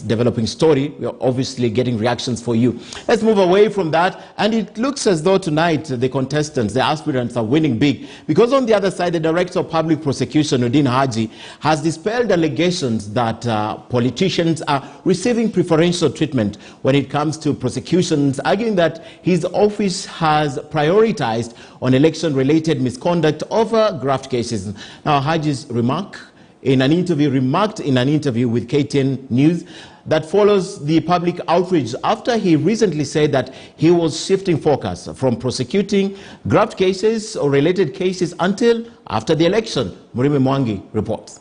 this developing story. We are obviously getting reactions for you. Let's move away from that. And it looks as though tonight the contestants, the aspirants, are winning big. Because on the other side, the Director of Public Prosecution, KTN Haji, has dispelled allegations that politicians are receiving preferential treatment when it comes to prosecutions, arguing that his office has prioritized on election-related misconduct over graft cases. Now, Haji's remarked in an interview with KTN News that follows the public outrage after he recently said that he was shifting focus from prosecuting graft cases or related cases until after the election. Murimi Mwangi reports.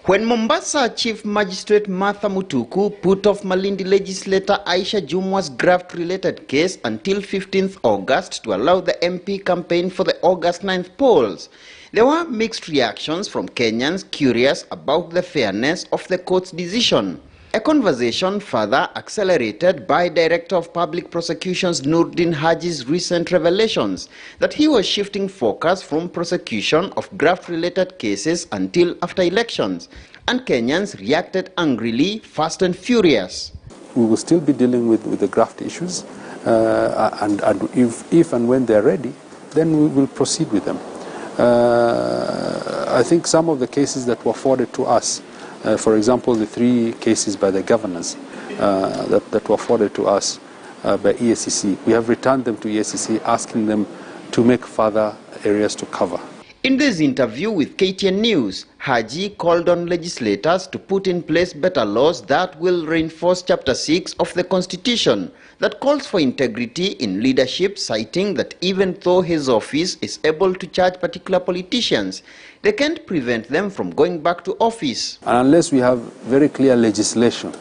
When Mombasa Chief Magistrate Martha Mutuku put off Malindi legislator Aisha Jumwa's graft-related case until 15th August to allow the MP campaign for the August 9th polls, there were mixed reactions from Kenyans curious about the fairness of the court's decision. A conversation further accelerated by Director of Public Prosecutions KTN Haji's recent revelations that he was shifting focus from prosecution of graft-related cases until after elections, and Kenyans reacted angrily, fast and furious. We will still be dealing with the graft issues, and if and when they're ready, then we will proceed with them. I think some of the cases that were forwarded to us, for example, the 3 cases by the governors that were forwarded to us by EACC, we have returned them to EACC, asking them to make further areas to cover. In this interview with KTN News, Haji called on legislators to put in place better laws that will reinforce Chapter 6 of the Constitution that calls for integrity in leadership, citing that even though his office is able to charge particular politicians, they can't prevent them from going back to office. And unless we have very clear legislation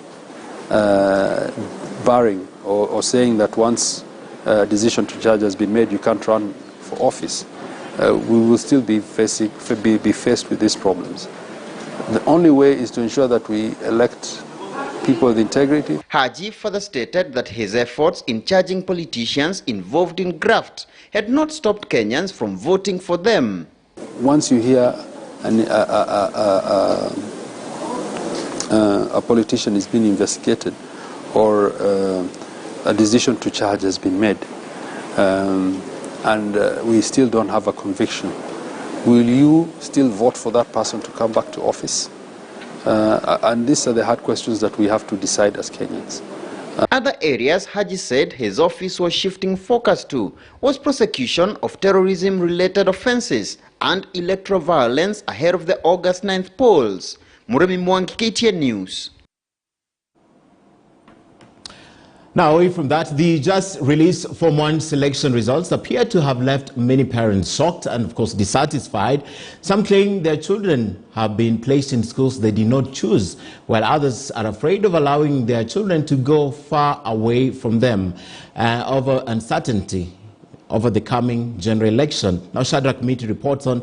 barring or saying that once a decision to charge has been made, you can't run for office, we will still be faced with these problems. The only way is to ensure that we elect people with integrity. Haji further stated that his efforts in charging politicians involved in graft had not stopped Kenyans from voting for them. Once you hear a politician is being investigated or a decision to charge has been made, and we still don't have a conviction, will you still vote for that person to come back to office? And these are the hard questions that we have to decide as Kenyans. Other areas Haji said his office was shifting focus to was prosecution of terrorism-related offences and electoral violence ahead of the August 9th polls. Murimi Mwangi, KTN News. Now, away from that, the just released Form 1 selection results appear to have left many parents shocked and, of course, dissatisfied. Some claim their children have been placed in schools they did not choose, while others are afraid of allowing their children to go far away from them over uncertainty over the coming general election. Now, Shadrach Miti reports on